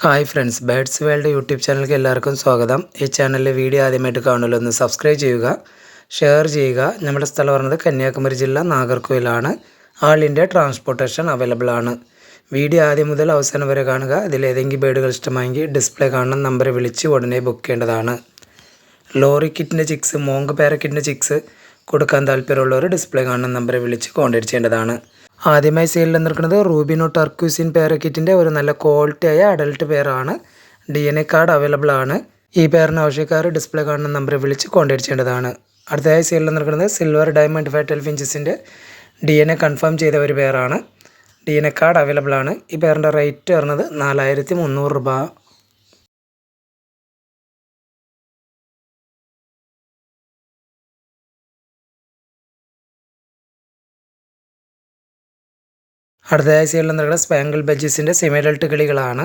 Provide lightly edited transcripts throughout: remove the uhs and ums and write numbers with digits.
Hi friends, birds world YouTube ചാനലിലേക്ക് എല്ലാവർക്കും സ്വാഗതം. ഈ ചാനലിലെ വീഡിയോ ആദ്യമായിട്ട് കാണുമല്ലോ, ഒന്ന് സബ്സ്ക്രൈബ് ചെയ്യുക, ഷെയർ ചെയ്യുക. നമ്മുടെ സ്ഥലം പറയുന്നത് കന്യാകുമാരി ജില്ല നാഗർകോയിലാണ്. ആൾ ഇന്ത്യ ട്രാൻസ്പോർട്ടേഷൻ അവൈലബിൾ ആണ്. വീഡിയോ ആദ്യം മുതൽ അവസാനം വരെ കാണുക. ഇതിലേതെങ്കിലും ബേഡുകൾ ഇഷ്ടമായെങ്കിൽ ഡിസ്പ്ലേ കാണുന്ന നമ്പറെ വിളിച്ച് ഉടനെ ബുക്ക് ചെയ്യേണ്ടതാണ്. ലോറി കിറ്റിൻ്റെ ചിക്സ്, മോങ്ക് പാരക്കിറ്റിൻ്റെ ചിക്സ് കൊടുക്കാൻ താല്പര്യമുള്ളവർ ഡിസ്പ്ലേ കാണുന്ന നമ്പറെ വിളിച്ച് കോൺടാക്ട് ചെയ്യേണ്ടതാണ്. ആദ്യമായി സെയിലിൽ നിൽക്കുന്നത് റൂബിനോ ടർക്യൂസിൻ പാരക്കിറ്റിൻ്റെ ഒരു നല്ല ക്വാളിറ്റിയായ അഡൽട്ട് പെയറാണ്. DNA കാർഡ് അവൈലബിൾ ആണ്. ഈ പെയറിന് ആവശ്യക്കാർ ഡിസ്പ്ലേ കാണുന്ന നമ്പറെ വിളിച്ച് കോൺടാക്ട് ചെയ്യേണ്ടതാണ്. അടുത്തതായി സെയിലിൽ നിൽക്കുന്നത് സിൽവർ ഡയമണ്ട് ഫാറ്റൽ ഫിഞ്ചസിൻ്റെ DNA കൺഫേം ചെയ്ത ഒരു പെയറാണ്. DNA കാർഡ് അവൈലബിൾ ആണ്. ഈ പെയറിൻ്റെ റേറ്റ് വരുന്നത് 4300 രൂപ. അടുത്തതായി സെയിലിൽ നിൽക്കുന്നത് സ്പാങ്കിൾ ബഡ്ജസിൻ്റെ സെമി അഡൽട്ട് കിളികളാണ്.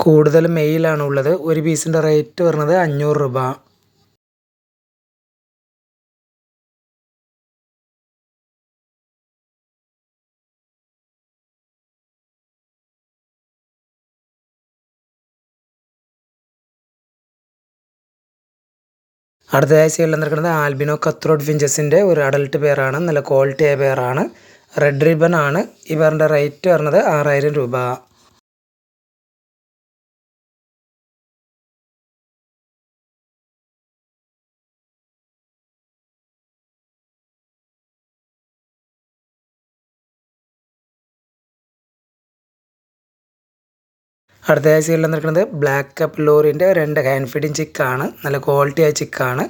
കൂടുതൽ മെയിലാണ് ഉള്ളത്. ഒരു പീസിൻ്റെ റേറ്റ് വരുന്നത് 500 രൂപ. അടുത്തതായി സെയിലിൽ നിൽക്കുന്നത് ആൽബിനോ കത്രോഡ് ഫിഞ്ചസിൻ്റെ ഒരു അഡൽട്ട് പെയറാണ്. നല്ല ക്വാളിറ്റി ആയ പെയറാണ്. റെഡ് റിബൺ ആണ്. ഈ പെയറിൻ്റെ റേറ്റ് വരുന്നത് 6000 രൂപ. അടുത്തതായി സെയിലിൽ നിൽക്കുന്നത് ബ്ലാക്ക് കപ്പ് ലോറിൻ്റെ 2 ഹാൻഡ് ഫീഡിങ് ചിക്കാണ്. നല്ല ക്വാളിറ്റി ആയ ചിക്കാണ്.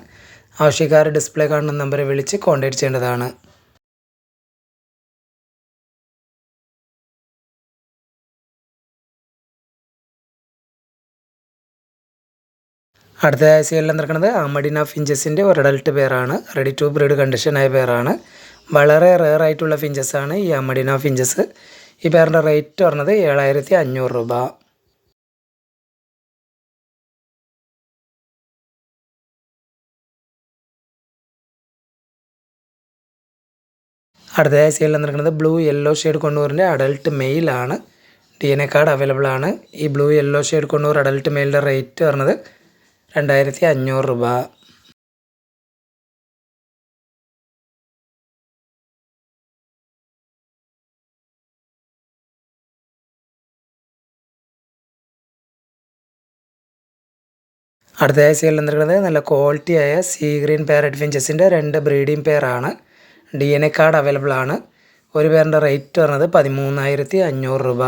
ആവശ്യക്കാർ ഡിസ്പ്ലേ കാണുന്ന നമ്പറെ വിളിച്ച് കോൺടാക്ട് ചെയ്യേണ്ടതാണ്. അടുത്തതായി സെയിലിൽ നിൽക്കുന്നത് അമഡിന ഫിഞ്ചസിൻ്റെ ഒരു അഡൽട്ട് പെയറാണ്. റെഡി ടു ബ്രീഡ് കണ്ടീഷനായ പെയറാണ്. വളരെ റെയർ ആയിട്ടുള്ള ഫിഞ്ചസാണ് ഈ അമഡിന ഫിഞ്ചസ്. ഈ പെയറിൻ്റെ റേറ്റ് പറഞ്ഞത് 7500 രൂപ. അടുത്തതായി സെയിലിൽ നിൽക്കുന്നത് ബ്ലൂ യെല്ലോ ഷെയ്ഡ് കൊണ്ണൂറിൻ്റെ അഡൽട്ട് മെയിലാണ്. DNA കാർഡ് അവൈലബിൾ ആണ്. ഈ blue yellow shade conure adult മെയിലിൻ്റെ റേറ്റ് പറഞ്ഞത് 2500 രൂപ. അടുത്തതായി സെയിലിൽ നിൽക്കുന്നത് നല്ല ക്വാളിറ്റിയായ സീ ഗ്രീൻ പാരറ്റ് ഫിഞ്ചസിൻ്റെ 2 ബ്രീഡിംഗ് പെയറാണ്. DNA കാർഡ് അവൈലബിൾ ആണ്. ഒരു പെയറിൻ്റെ റേറ്റ് പറഞ്ഞത് 13500 രൂപ.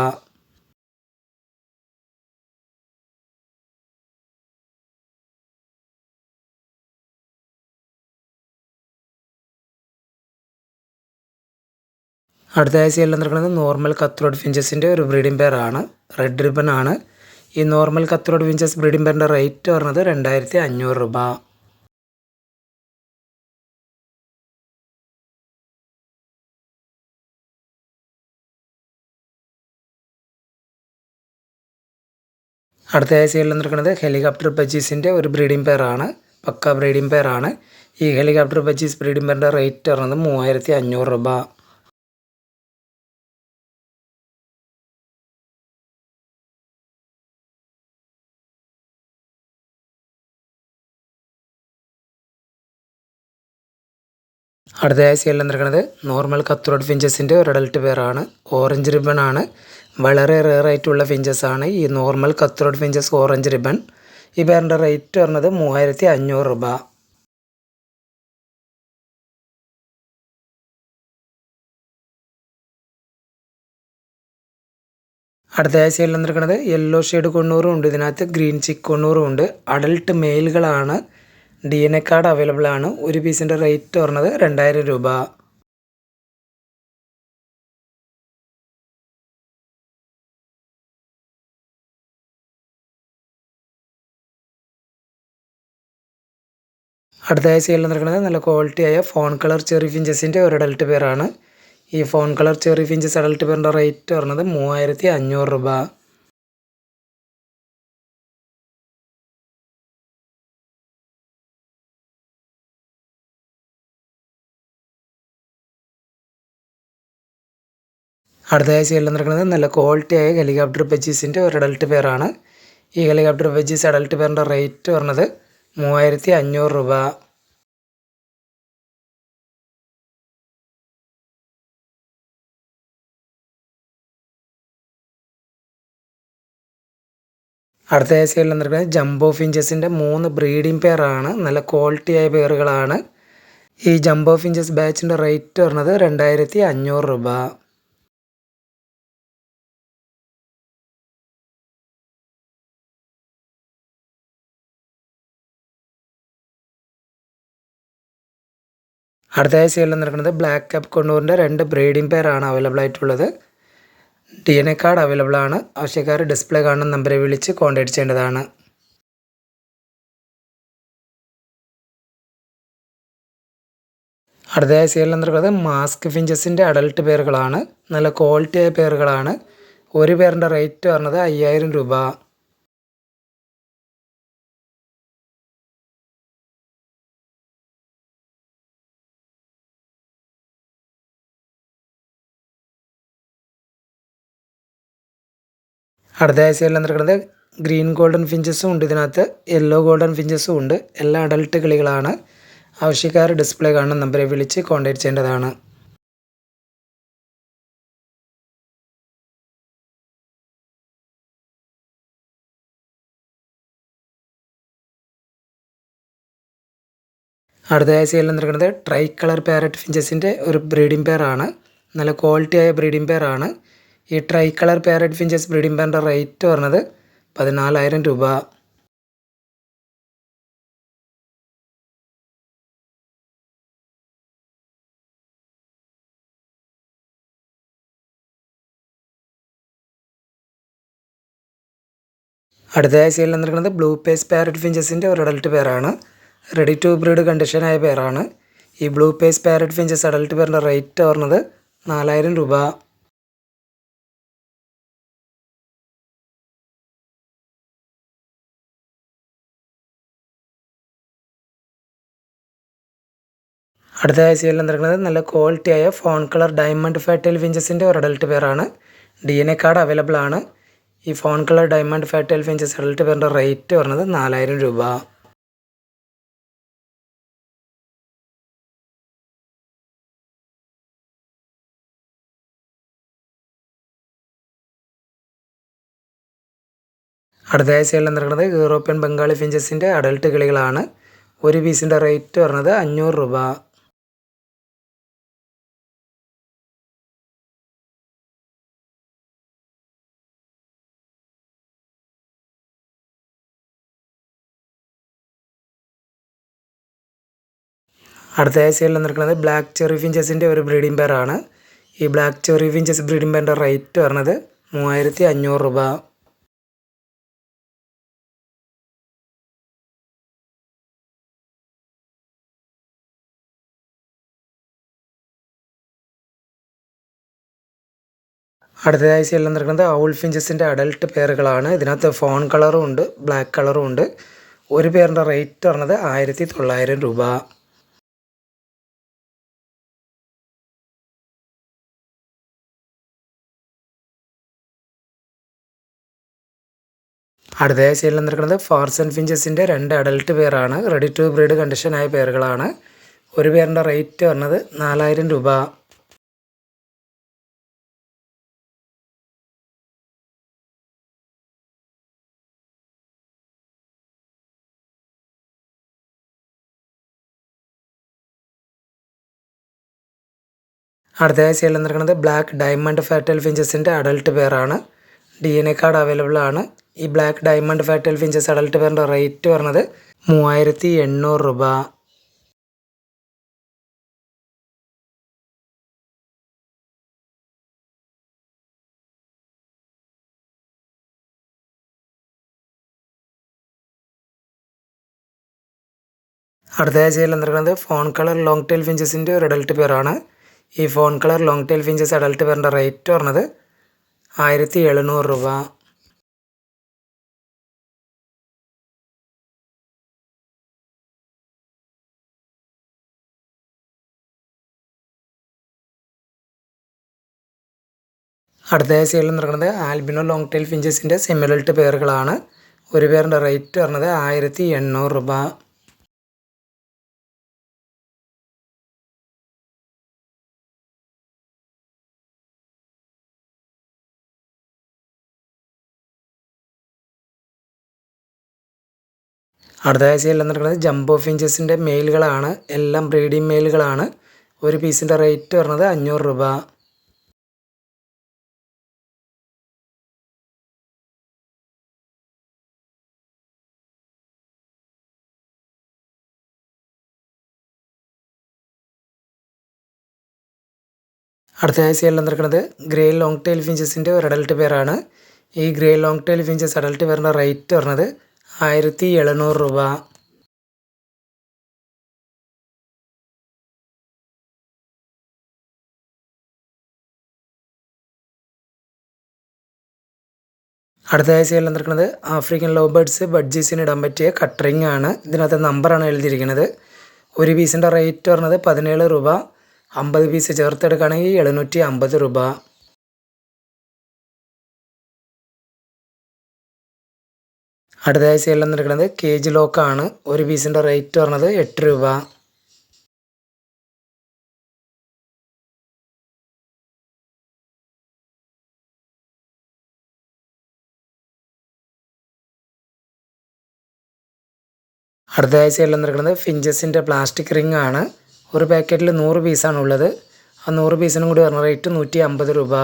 അടുത്തതായി സെയിലിൽ നിൽക്കുന്നത് നോർമൽ കത്രോഡ് ഫിഞ്ചസിൻ്റെ ഒരു ബ്രീഡിംഗ് പെയറാണ്. റെഡ് റിബൺ ആണ്. ഈ നോർമൽ കത്രോഡ് ഫിഞ്ചസ് ബ്രീഡിംഗ് പെയറിൻ്റെ റേറ്റ് പറഞ്ഞത് 2500 രൂപ. അടുത്തതായി സെയിലിൽ നിൽക്കുന്നത് ഹെലികോപ്റ്റർ ബജീസിൻ്റെ ഒരു ബ്രീഡിംഗ് പെയറാണ്. പക്ക ബ്രീഡിംഗ് പെയറാണ്. ഈ ഹെലികോപ്റ്റർ ബജീസ് ബ്രീഡിംഗ് പെയറിൻ്റെ റേറ്റ് പറഞ്ഞത് 3500 രൂപ. അടുത്തതായി സെയിലിൽ നിൽക്കുന്നത് നോർമൽ കത്രോഡ് ഫിഞ്ചസിൻ്റെ ഒരു അഡൽട്ട് പെയറാണ്. ഓറഞ്ച് റിബൺ ആണ്. വളരെ റെയർ ആയിട്ടുള്ള ഫിഞ്ചസാണ് ഈ നോർമൽ കത്രോഡ് ഫിഞ്ചസ് ഓറഞ്ച് റിബൺ. ഈ പെയറിൻ്റെ റേറ്റ് പറഞ്ഞത് 3500 രൂപ. അടുത്തതായി സെയിലിൽ നിൽക്കുന്നത് യെല്ലോ ഷെയ്ഡ് കൊണ്ണൂറും ഉണ്ട്. ഇതിനകത്ത് ഗ്രീൻ ചിക്ക് കൊണ്ണൂറും ഉണ്ട്. അഡൽട്ട് മെയിലുകളാണ്. DNA കാർഡ് അവൈലബിൾ ആണ്. ഒരു പീസിൻ്റെ റേറ്റ് പറഞ്ഞത് 2000 രൂപ. അടുത്തതായി സെയിലിൽ നിൽക്കുന്നത് നല്ല ക്വാളിറ്റിയായ ഫോൺ കളർ ചെറി ഫിഞ്ചസിൻ്റെ ഒരു അഡൽട്ട് പെയറാണ്. ഈ fawn colour cherry finches adult പെയറിൻ്റെ റേറ്റ് പറഞ്ഞത് 3500 രൂപ. അടുത്തതായി സെയിലിൽ നിൽക്കുന്നത് നല്ല ക്വാളിറ്റിയായ ഹെലികോപ്റ്റർ ബജീസിൻ്റെ ഒരു അഡൽട്ട് പെയറാണ്. ഈ ഹെലികോപ്റ്റർ വെജീസ് അഡൽട്ട് പെയറിൻ്റെ റേറ്റ് പറഞ്ഞത് 3500 രൂപ. അടുത്ത സൈഡിൽ വന്നിരിക്കുന്നത് ജംബോ ഫിഞ്ചസിൻ്റെ 3 ബ്രീഡിംഗ് പെയറാണ്. നല്ല ക്വാളിറ്റിയായ പെയറുകളാണ്. ഈ ജംബോ ഫിഞ്ചസ് ബാച്ചിൻ്റെ റേറ്റ് പറഞ്ഞത് 2500 രൂപ. അടുത്ത സൈഡിൽ വന്നിരിക്കുന്നത് ബ്ലാക്ക് കപ്പ് കൊണ്ടൂറിൻ്റെ 2 ബ്രീഡിംഗ് പെയറാണ് അവൈലബിൾ ആയിട്ടുള്ളത്. DNA കാർഡ് അവൈലബിൾ ആണ്. ആവശ്യക്കാർ ഡിസ്പ്ലേ കാണുന്ന നമ്പറെ വിളിച്ച് കോൺടാക്ട് ചെയ്യേണ്ടതാണ്. അടുത്ത സൈഡിൽ വന്നിരിക്കുന്നത് മാസ്ക് ഫിഞ്ചസിൻ്റെ അഡൽട്ട് പെയറുകളാണ്. നല്ല ക്വാളിറ്റിയായ പെയറുകളാണ്. ഒരു പെയറിൻ്റെ റേറ്റ് പറഞ്ഞത് 5000 രൂപ. അടുത്ത സൈഡിൽ വന്നിരിക്കുന്നത് ഗ്രീൻ ഗോൾഡൻ ഫിഞ്ചസും ഉണ്ട്. ഇതിനകത്ത് യെല്ലോ ഗോൾഡൻ ഫിഞ്ചസും ഉണ്ട്. എല്ലാം അഡൽട്ട് കിളികളാണ്. ആവശ്യക്കാർ ഡിസ്പ്ലേ കാണുന്ന നമ്പറെ വിളിച്ച് കോൺടാക്ട് ചെയ്യേണ്ടതാണ്. അടുത്ത സൈഡിൽ വന്നിരിക്കുന്നത് ട്രൈ കളർ പാരറ്റ് ഫിഞ്ചസിൻ്റെ ഒരു ബ്രീഡിംഗ് പെയറാണ്. നല്ല ക്വാളിറ്റിയായ ബ്രീഡിംഗ് പെയറാണ്. ഈ tri colour parrot finches breeding പെയറിൻ്റെ റേറ്റ് പറഞ്ഞത് 14000 രൂപ. അടുത്ത സൈഡിൽ വന്നിരിക്കുന്നത് ബ്ലൂ പേസ് പാരറ്റ് ഫിഞ്ചസിൻ്റെ ഒരു അഡൽട്ട് പെയറാണ്. റെഡി ടു ബ്രീഡ് കണ്ടീഷനായ പെയറാണ്. ഈ blue face parrot finches adult പെയറിൻ്റെ റേറ്റ് പറഞ്ഞത് 4000 രൂപ. അടുത്ത സൈഡിൽ വന്നിരിക്കുന്നത് നല്ല ക്വാളിറ്റിയായ ഫോൺ കളർ ഡയമണ്ട് ഫാറ്റൽ ഫിഞ്ചസിൻ്റെ ഒരു അഡൽട്ട് പെയറാണ്. DNA കാർഡ് അവൈലബിൾ ആണ്. ഈ fawn colour diamond firetail finches adult പെയറിൻ്റെ റേറ്റ് പറഞ്ഞത് 4000 രൂപ. അടുത്ത സൈഡിൽ വന്നിരിക്കുന്നത് യൂറോപ്യൻ ബംഗാളി ഫിഞ്ചസിൻ്റെ അഡൽട്ട് കിളികളാണ്. ഒരു പീസിൻ്റെ റേറ്റ് പറഞ്ഞത് 500 രൂപ. അടുത്ത സൈഡിൽ വന്നിരിക്കുന്നത് ബ്ലാക്ക് ചെറി ഫിഞ്ചസിൻ്റെ ഒരു ബ്രീഡിംഗ് പെയറാണ്. ഈ ബ്ലാക്ക് ചെറി ഫിഞ്ചസ് ബ്രീഡിംഗ് പെയറിൻ്റെ റേറ്റ് പറഞ്ഞത് 3500 രൂപ. അടുത്ത സൈഡിൽ വന്നിരിക്കുന്നത് ഔൾ ഫിഞ്ചസിൻ്റെ അഡൽട്ട് പെയറുകളാണ്. ഇതിനകത്ത് ഫോൺ കളറും ഉണ്ട്, ബ്ലാക്ക് കളറും ഉണ്ട്. ഒരു പെയറിൻ്റെ റേറ്റ് പറഞ്ഞത് 1900 രൂപ. അടുത്ത സൈഡിൽ വന്നിരിക്കുന്നത് ഫാർസൺ ഫിഞ്ചസിൻ്റെ 2 അഡൽട്ട് പെയറാണ്. റെഡി ടു ബ്രീഡ് കണ്ടീഷനായ പെയറുകളാണ്. ഒരു പെയറിൻ്റെ റേറ്റ് പറഞ്ഞത് 4000 രൂപ. അടുത്ത സൈഡിൽ വന്നിരിക്കുന്നത് ബ്ലാക്ക് ഡയമണ്ട് ഫാറ്റൽ ഫിഞ്ചസിൻ്റെ അഡൽട്ട് പെയറാണ്. DNA കാർഡ് അവൈലബിൾ ആണ്. ഈ black diamond firetail finches adult പെയറിൻ്റെ റേറ്റ് പറഞ്ഞത് 3800 രൂപ. അടുത്ത സൈഡിൽ വന്നിരിക്കുന്നത് ഫോൺ കളർ ലോങ് ടെയിൽ ഫിഞ്ചസിൻ്റെ ഒരു അഡൽട്ട് പെയറാണ്. ഈ fawn colour long tail finches adult പെയറിൻ്റെ റേറ്റ് പറഞ്ഞത് 1700 രൂപ. അടുത്ത സൈഡിൽ നടക്കുന്നത് ആൽബിനോ ലോങ് ടെയിൽ ഫിഞ്ചസിൻ്റെ സെമി അഡൽട്ട് പെയറുകളാണ്. ഒരു പേരിൻ്റെ റേറ്റ് പറഞ്ഞത് 1800 രൂപ. അടുത്തതായി സെയിൽ നടക്കുന്നത് ജംബോ ഫിഞ്ചസിൻ്റെ മെയിലുകളാണ്. എല്ലാം ബ്രീഡിംഗ് മെയിലുകളാണ്. ഒരു പീസിൻ്റെ റേറ്റ് പറഞ്ഞത് 500 രൂപ. അടുത്തതായി സെയിൽ നടക്കുന്നത് ഗ്രേ ലോങ് ടെയിൽ ഫിഞ്ചസിൻ്റെ ഒരു അഡൽട്ട് പേരാണ്. ഈ grey long tail finches adult പേരിൻ്റെ റേറ്റ് പറഞ്ഞത് 1700 രൂപ. അടുത്തതായി സെയിൽ നടക്കുന്നത് ആഫ്രിക്കൻ ലവ് ബേർഡ്സ് ബഡ്ജീസിന് ഇടാൻ പറ്റിയ കട്ടറിങ് ആണ്. ഇതിനകത്ത് നമ്പറാണ് എഴുതിയിരിക്കുന്നത്. ഒരു പീസിൻ്റെ റേറ്റ് പറഞ്ഞത് 17 രൂപ. 50 പീസ് ചേർത്തെടുക്കുകയാണെങ്കിൽ 750 രൂപ. അടുത്തതായി സെയിൽ നടക്കുന്നത് കേജ് ലോക്കാണ്. ഒരു പീസിൻ്റെ റേറ്റ് പറഞ്ഞത് 8 രൂപ. അടുത്തതായി സെയിൽ നടക്കുന്നത് ഫിഞ്ചസിൻ്റെ പ്ലാസ്റ്റിക് റിംഗ് ആണ്. ഒരു പാക്കറ്റിൽ 100 പീസാണ് ഉള്ളത്. ആ 100 പീസിനും കൂടി പറഞ്ഞ റേറ്റ് 150 രൂപ.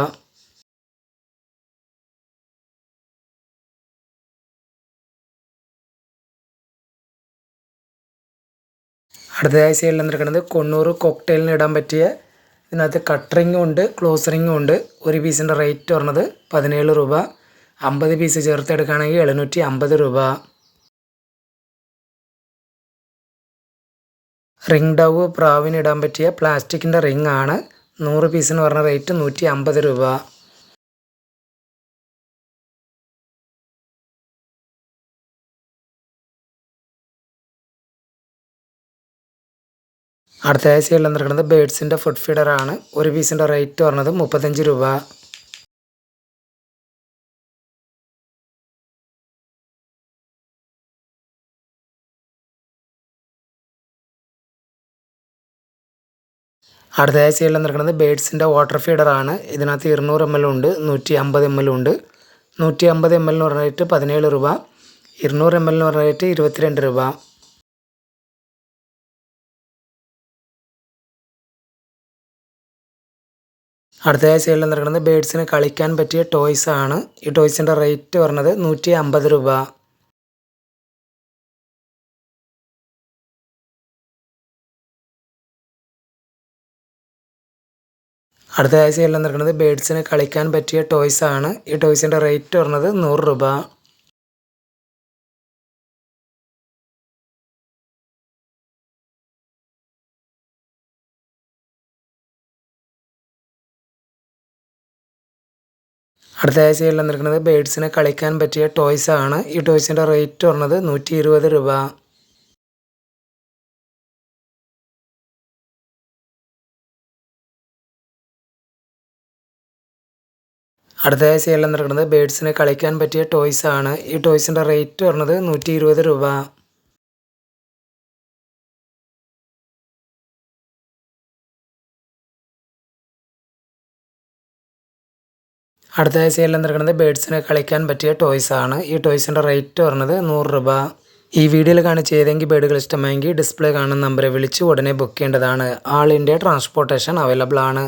അടുത്തതായി സെയിൽ നടക്കുന്നത് കൊണ്ണൂറ് കോക്ടെയിലിന് ഇടാൻ പറ്റിയ ഇതിനകത്ത് കട്ട് റിങ്ങും ഉണ്ട്, ക്ലോസ് റിങ്ങും ഉണ്ട്. ഒരു പീസിൻ്റെ റേറ്റ് പറഞ്ഞത് 17 രൂപ. 50 പീസ് ചേർത്തെടുക്കുകയാണെങ്കിൽ 750 രൂപ. റിംഗ് ഡവ് പ്രാവിന് ഇടാൻ പറ്റിയ പ്ലാസ്റ്റിക്കിൻ്റെ റിംഗ് ആണ്. 100 പീസിന് പറഞ്ഞ റേറ്റ് 150 രൂപ. അടുത്തതായി സെയിൽ നടക്കുന്നത് ബേഡ്സിൻ്റെ ഫുഡ് ഫീഡറാണ്. ഒരു പീസിൻ്റെ റേറ്റ് പറഞ്ഞത് 35 രൂപ. അടുത്തതായി സെയിൽ നടക്കുന്നത് ബേഡ്സിൻ്റെ വാട്ടർ ഫീഡറാണ്. ഇതിനകത്ത് 200 ml ഉണ്ട്, 150 ml ഉണ്ട്. 150 ml എന്ന് പറഞ്ഞ റേറ്റ് 17 രൂപ. 200 ml എന്ന് പറഞ്ഞ റേറ്റ് 22 രൂപ. അടുത്തതായി സെയിൽ നടക്കുന്നത് ബേഡ്സിന് കളിക്കാൻ പറ്റിയ ടോയ്സ് ആണ്. ഈ ടോയ്സിൻ്റെ റേറ്റ് പറഞ്ഞത് 150 രൂപ. അടുത്തതായി സെയിൽ നടക്കുന്നത് ബേഡ്സിന് കളിക്കാൻ പറ്റിയ ടോയ്സ് ആണ്. ഈ ടോയ്സിൻ്റെ റേറ്റ് പറഞ്ഞത് 100 രൂപ. അടുത്തതായി സെയിൽ നടക്കുന്നത് ബേഡ്സിന് കളിക്കാൻ പറ്റിയ ടോയ്സ് ആണ്. ഈ ടോയ്സിൻ്റെ റേറ്റ് പറഞ്ഞത് 120 രൂപ. അടുത്തതായി സെയിൽ നടക്കുന്നത് ബേഡ്സിന് കളിക്കാൻ പറ്റിയ ടോയ്സ് ആണ്. ഈ ടോയ്സിൻ്റെ റേറ്റ് പറഞ്ഞത് 120 രൂപ. അടുത്തതായി സെയിൽ നടക്കുന്നത് ബേഡ്സിന് കളിക്കാൻ പറ്റിയ ടോയ്സ് ആണ്. ഈ ടോയ്സിൻ്റെ റേറ്റ് പറഞ്ഞത് 100 രൂപ. ഈ വീഡിയോയിൽ കാണിച്ച ഏതെങ്കിലും ബേഡുകൾ ഇഷ്ടമായെങ്കിൽ ഡിസ്പ്ലേ കാണുന്ന നമ്പറെ വിളിച്ച് ഉടനെ ബുക്ക് ചെയ്യേണ്ടതാണ്. ആൾ ഇന്ത്യ ട്രാൻസ്പോർട്ടേഷൻ അവൈലബിൾ ആണ്.